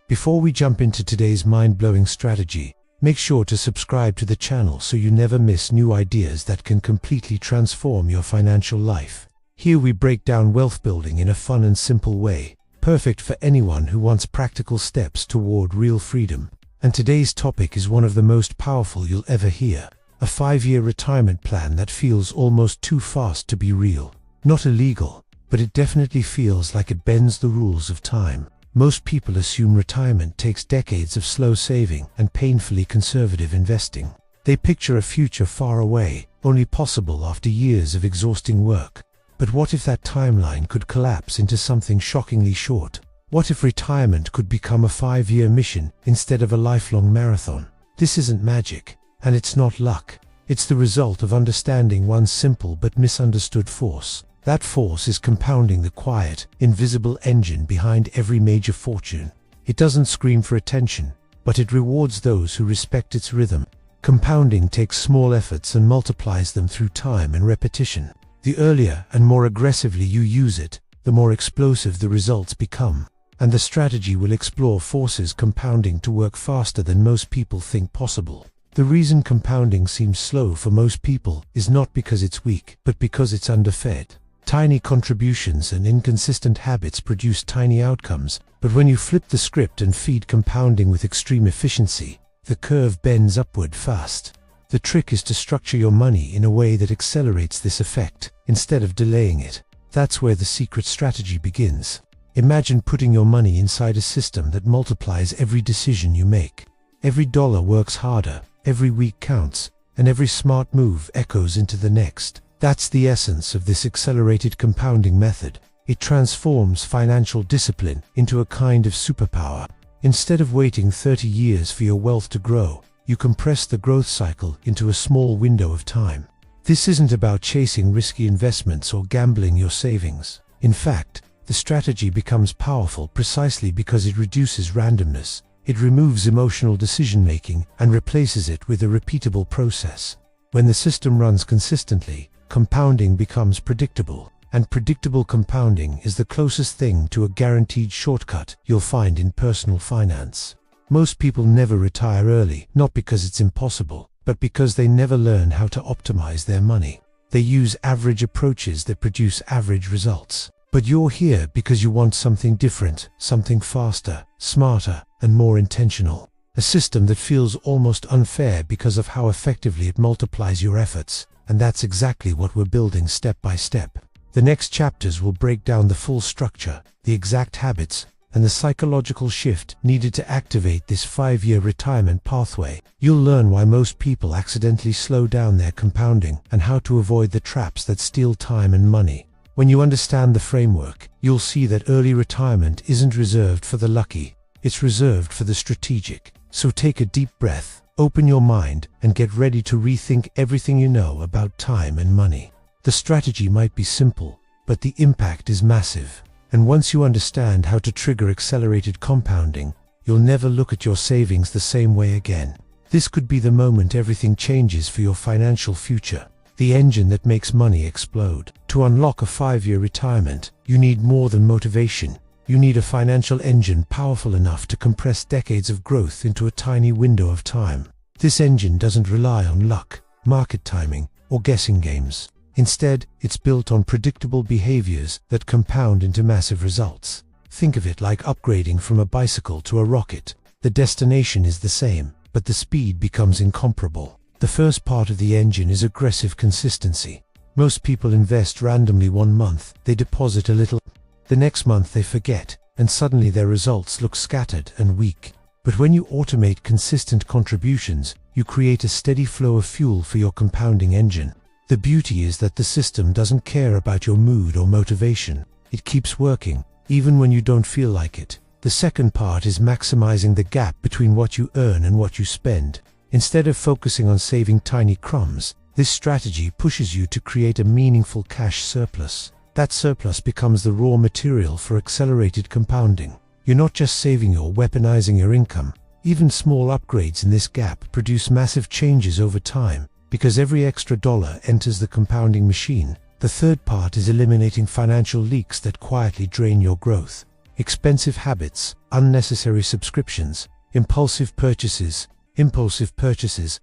Before we jump into today's mind-blowing strategy, make sure to subscribe to the channel so you never miss new ideas that can completely transform your financial life. Here we break down wealth building in a fun and simple way, perfect for anyone who wants practical steps toward real freedom. And today's topic is one of the most powerful you'll ever hear. A 5-year retirement plan that feels almost too fast to be real. Not illegal, but it definitely feels like it bends the rules of time. Most people assume retirement takes decades of slow saving and painfully conservative investing. They picture a future far away, only possible after years of exhausting work. But what if that timeline could collapse into something shockingly short? What if retirement could become a 5-year mission instead of a lifelong marathon? This isn't magic, and it's not luck. It's the result of understanding one simple but misunderstood force. That force is compounding, the quiet, invisible engine behind every major fortune. It doesn't scream for attention, but it rewards those who respect its rhythm. Compounding takes small efforts and multiplies them through time and repetition. The earlier and more aggressively you use it, the more explosive the results become. And the strategy will explore forces compounding to work faster than most people think possible. The reason compounding seems slow for most people is not because it's weak, but because it's underfed. Tiny contributions and inconsistent habits produce tiny outcomes, but when you flip the script and feed compounding with extreme efficiency, the curve bends upward fast. The trick is to structure your money in a way that accelerates this effect, instead of delaying it. That's where the secret strategy begins. Imagine putting your money inside a system that multiplies every decision you make. Every dollar works harder, every week counts, and every smart move echoes into the next. That's the essence of this accelerated compounding method. It transforms financial discipline into a kind of superpower. Instead of waiting 30 years for your wealth to grow, you compress the growth cycle into a small window of time. This isn't about chasing risky investments or gambling your savings. In fact, the strategy becomes powerful precisely because it reduces randomness. It removes emotional decision-making and replaces it with a repeatable process. When the system runs consistently, compounding becomes predictable, and predictable compounding is the closest thing to a guaranteed shortcut you'll find in personal finance. Most people never retire early, not because it's impossible, but because they never learn how to optimize their money. They use average approaches that produce average results. But you're here because you want something different, something faster, smarter, and more intentional. A system that feels almost unfair because of how effectively it multiplies your efforts. And that's exactly what we're building step by step. The next chapters will break down the full structure, the exact habits, and the psychological shift needed to activate this 5-year retirement pathway. You'll learn why most people accidentally slow down their compounding and how to avoid the traps that steal time and money. When you understand the framework, you'll see that early retirement isn't reserved for the lucky, it's reserved for the strategic. So take a deep breath, open your mind, and get ready to rethink everything you know about time and money. The strategy might be simple, but the impact is massive. And once you understand how to trigger accelerated compounding, you'll never look at your savings the same way again. This could be the moment everything changes for your financial future. The engine that makes money explode. To unlock a 5-year retirement, you need more than motivation. You need a financial engine powerful enough to compress decades of growth into a tiny window of time. This engine doesn't rely on luck, market timing, or guessing games. Instead, it's built on predictable behaviors that compound into massive results. Think of it like upgrading from a bicycle to a rocket. The destination is the same, but the speed becomes incomparable. The first part of the engine is aggressive consistency. Most people invest randomly one month, they deposit a little. The next month they forget, and suddenly their results look scattered and weak. But when you automate consistent contributions, you create a steady flow of fuel for your compounding engine. The beauty is that the system doesn't care about your mood or motivation. It keeps working, even when you don't feel like it. The second part is maximizing the gap between what you earn and what you spend. Instead of focusing on saving tiny crumbs, this strategy pushes you to create a meaningful cash surplus. That surplus becomes the raw material for accelerated compounding. You're not just saving, you're weaponizing your income. Even small upgrades in this gap produce massive changes over time, because every extra dollar enters the compounding machine. The third part is eliminating financial leaks that quietly drain your growth. expensive habits, unnecessary subscriptions, impulsive purchases.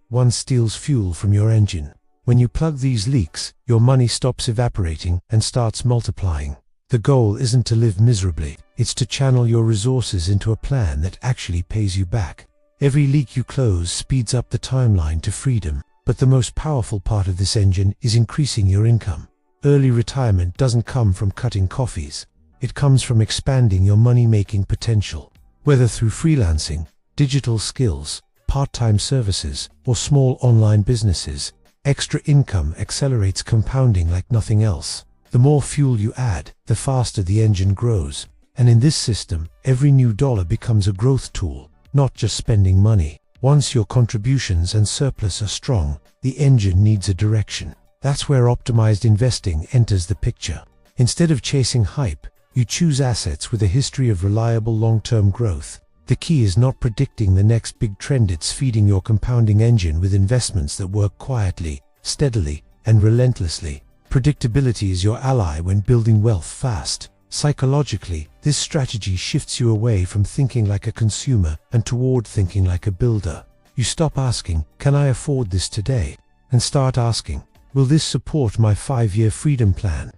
One steals fuel from your engine. When you plug these leaks, your money stops evaporating and starts multiplying. The goal isn't to live miserably, it's to channel your resources into a plan that actually pays you back. Every leak you close speeds up the timeline to freedom, but the most powerful part of this engine is increasing your income. Early retirement doesn't come from cutting coffees. It comes from expanding your money-making potential. Whether through freelancing, digital skills, part-time services, or small online businesses, extra income accelerates compounding like nothing else. The more fuel you add, the faster the engine grows. And in this system, every new dollar becomes a growth tool, not just spending money. Once your contributions and surplus are strong, the engine needs a direction. That's where optimized investing enters the picture. Instead of chasing hype, you choose assets with a history of reliable long-term growth. The key is not predicting the next big trend, it's feeding your compounding engine with investments that work quietly, steadily, and relentlessly. Predictability is your ally when building wealth fast. Psychologically, this strategy shifts you away from thinking like a consumer and toward thinking like a builder. You stop asking, "Can I afford this today?" and start asking, "Will this support my 5-year freedom plan?"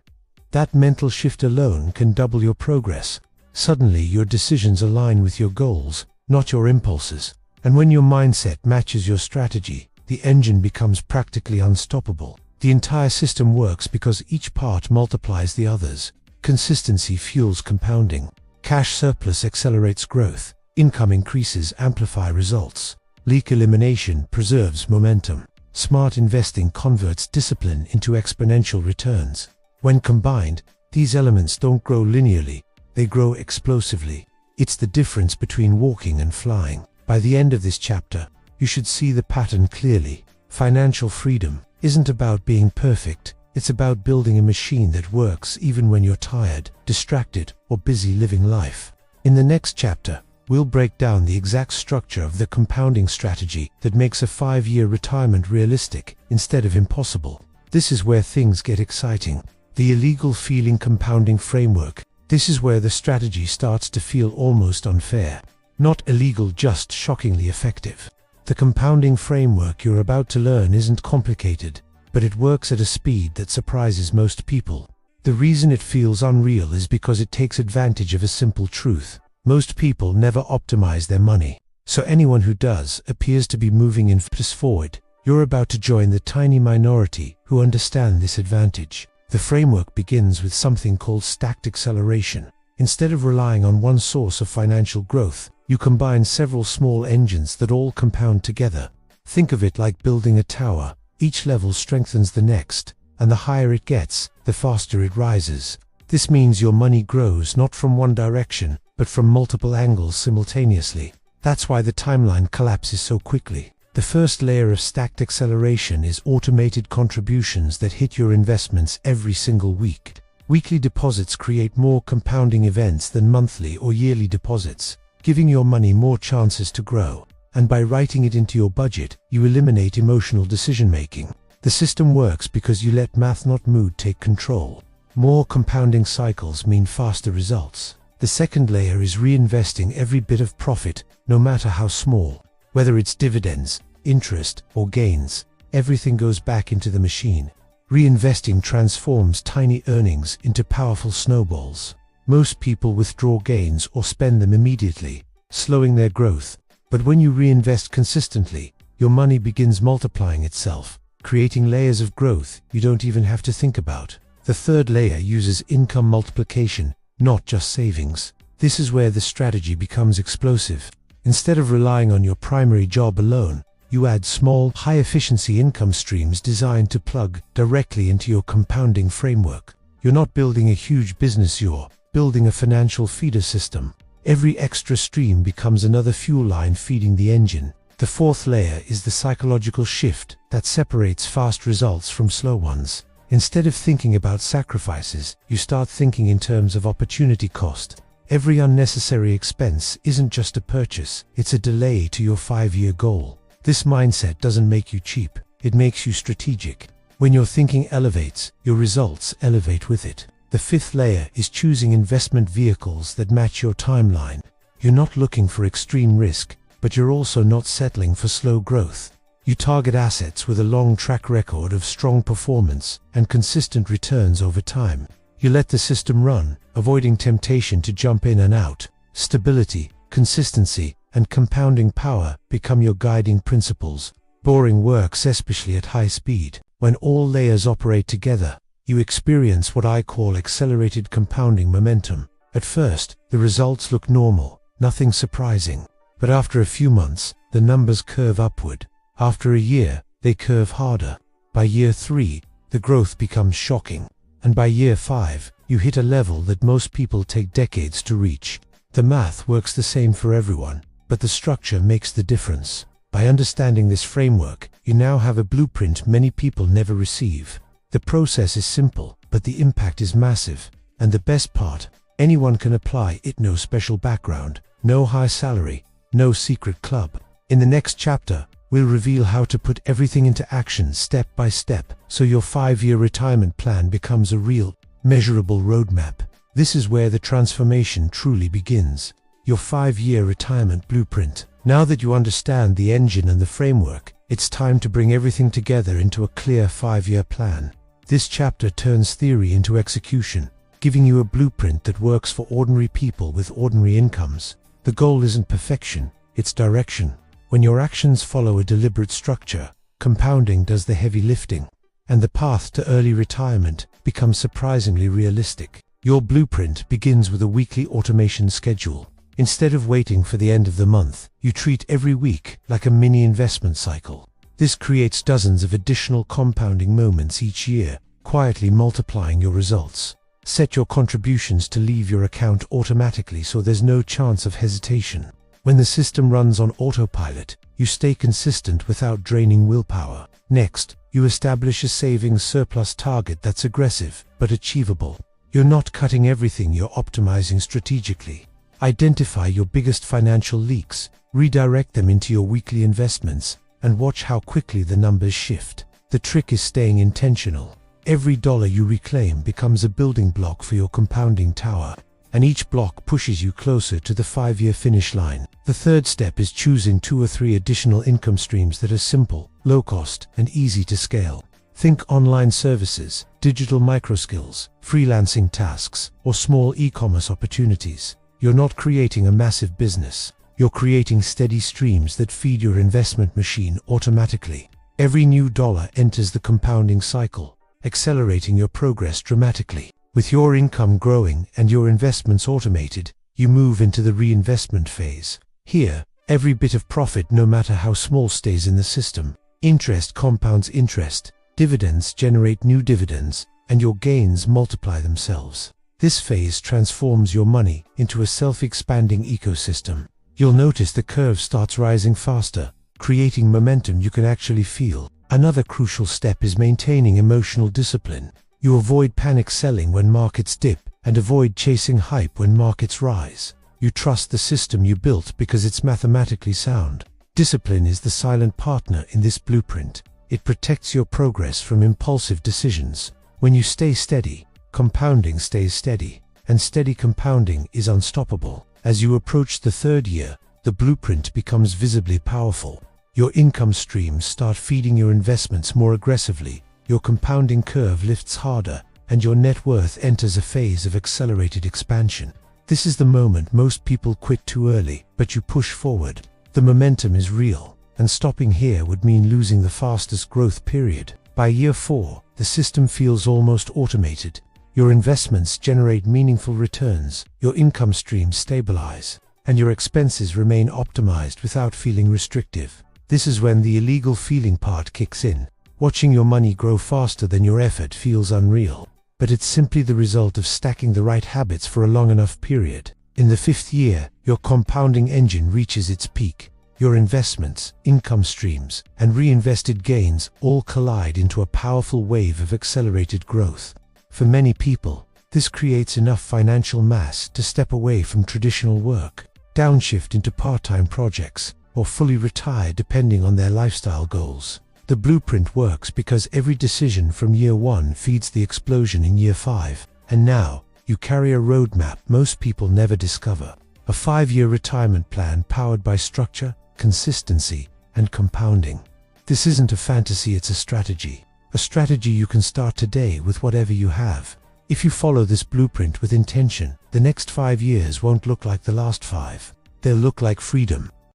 That mental shift alone can double your progress. Suddenly, your decisions align with your goals, not your impulses. And when your mindset matches your strategy, the engine becomes practically unstoppable. The entire system works because each part multiplies the others. Consistency fuels compounding. Cash surplus accelerates growth. Income increases amplify results. Leak elimination preserves momentum. Smart investing converts discipline into exponential returns. When combined, these elements don't grow linearly, they grow explosively. It's the difference between walking and flying. By the end of this chapter, you should see the pattern clearly. Financial freedom isn't about being perfect, it's about building a machine that works even when you're tired, distracted, or busy living life. In the next chapter, we'll break down the exact structure of the compounding strategy that makes a 5-year retirement realistic instead of impossible. This is where things get exciting. The illegal feeling compounding framework. This is where the strategy starts to feel almost unfair. Not illegal, just shockingly effective. The compounding framework you're about to learn isn't complicated, but it works at a speed that surprises most people. The reason it feels unreal is because it takes advantage of a simple truth. Most people never optimize their money, so anyone who does appears to be moving in forward. You're about to join the tiny minority who understand this advantage. The framework begins with something called stacked acceleration. Instead of relying on one source of financial growth, you combine several small engines that all compound together. Think of it like building a tower. Each level strengthens the next, and the higher it gets, the faster it rises. This means your money grows not from one direction, but from multiple angles simultaneously. That's why the timeline collapses so quickly. The first layer of stacked acceleration is automated contributions that hit your investments every single week. Weekly deposits create more compounding events than monthly or yearly deposits, giving your money more chances to grow. And by writing it into your budget, you eliminate emotional decision-making. The system works because you let math, not mood, take control. More compounding cycles mean faster results. The second layer is reinvesting every bit of profit, no matter how small. Whether it's dividends, interest, or gains, everything goes back into the machine. Reinvesting transforms tiny earnings into powerful snowballs. Most people withdraw gains or spend them immediately, slowing their growth. But when you reinvest consistently, your money begins multiplying itself, creating layers of growth you don't even have to think about. The third layer uses income multiplication, not just savings. This is where the strategy becomes explosive. Instead of relying on your primary job alone, you add small, high-efficiency income streams designed to plug directly into your compounding framework. You're not building a huge business, you're building a financial feeder system. Every extra stream becomes another fuel line feeding the engine. The fourth layer is the psychological shift that separates fast results from slow ones. Instead of thinking about sacrifices, you start thinking in terms of opportunity cost. Every unnecessary expense isn't just a purchase, it's a delay to your 5-year goal. This mindset doesn't make you cheap, it makes you strategic. When your thinking elevates, your results elevate with it. The fifth layer is choosing investment vehicles that match your timeline. You're not looking for extreme risk, but you're also not settling for slow growth. You target assets with a long track record of strong performance and consistent returns over time. You let the system run, avoiding temptation to jump in and out. Stability, consistency, and compounding power become your guiding principles. Boring works especially at high speed. When all layers operate together, you experience what I call accelerated compounding momentum. At first, the results look normal, nothing surprising. But after a few months, the numbers curve upward. After a year, they curve harder. By year 3, the growth becomes shocking. And by year 5, you hit a level that most people take decades to reach. The math works the same for everyone, but the structure makes the difference. By understanding this framework, you now have a blueprint many people never receive. The process is simple, but the impact is massive. And the best part, anyone can apply it. No special background, no high salary, no secret club. In the next chapter, we'll reveal how to put everything into action step by step, so your 5-year retirement plan becomes a real, measurable roadmap. This is where the transformation truly begins. Your 5-year retirement blueprint. Now that you understand the engine and the framework, it's time to bring everything together into a clear 5-year plan. This chapter turns theory into execution, giving you a blueprint that works for ordinary people with ordinary incomes. The goal isn't perfection, it's direction. When your actions follow a deliberate structure, compounding does the heavy lifting, and the path to early retirement becomes surprisingly realistic. Your blueprint begins with a weekly automation schedule. Instead of waiting for the end of the month, you treat every week like a mini investment cycle. This creates dozens of additional compounding moments each year, quietly multiplying your results. Set your contributions to leave your account automatically so there's no chance of hesitation. When the system runs on autopilot, you stay consistent without draining willpower. Next, you establish a savings surplus target that's aggressive, but achievable. You're not cutting everything, you're optimizing strategically. Identify your biggest financial leaks, redirect them into your weekly investments, and watch how quickly the numbers shift. The trick is staying intentional. Every dollar you reclaim becomes a building block for your compounding tower, and each block pushes you closer to the 5-year finish line. The third step is choosing 2 or 3 additional income streams that are simple, low cost, and easy to scale. Think online services, digital microskills, freelancing tasks, or small e-commerce opportunities. You're not creating a massive business. You're creating steady streams that feed your investment machine automatically. Every new dollar enters the compounding cycle, accelerating your progress dramatically. With your income growing and your investments automated, you move into the reinvestment phase. Here, every bit of profit, no matter how small, stays in the system. Interest compounds interest, dividends generate new dividends, and your gains multiply themselves. This phase transforms your money into a self-expanding ecosystem. You'll notice the curve starts rising faster, creating momentum you can actually feel. Another crucial step is maintaining emotional discipline. You avoid panic selling when markets dip and avoid chasing hype when markets rise. You trust the system you built because it's mathematically sound. Discipline is the silent partner in this blueprint. It protects your progress from impulsive decisions. When you stay steady, compounding stays steady, and steady compounding is unstoppable. As you approach the 3rd year, the blueprint becomes visibly powerful. Your income streams start feeding your investments more aggressively. Your compounding curve lifts harder, and your net worth enters a phase of accelerated expansion. This is the moment most people quit too early, but you push forward. The momentum is real, and stopping here would mean losing the fastest growth period. By year 4, the system feels almost automated. Your investments generate meaningful returns, your income streams stabilize, and your expenses remain optimized without feeling restrictive. This is when the illegal feeling part kicks in. Watching your money grow faster than your effort feels unreal, but it's simply the result of stacking the right habits for a long enough period. In the 5th year, your compounding engine reaches its peak. Your investments, income streams, and reinvested gains all collide into a powerful wave of accelerated growth. For many people, this creates enough financial mass to step away from traditional work, downshift into part-time projects, or fully retire depending on their lifestyle goals. The blueprint works because every decision from year 1 feeds the explosion in year 5. And now, you carry a roadmap most people never discover. A 5-year retirement plan powered by structure, consistency, and compounding. This isn't a fantasy, it's a strategy. A strategy you can start today with whatever you have. If you follow this blueprint with intention, the next 5 years won't look like the last 5. They'll look like freedom,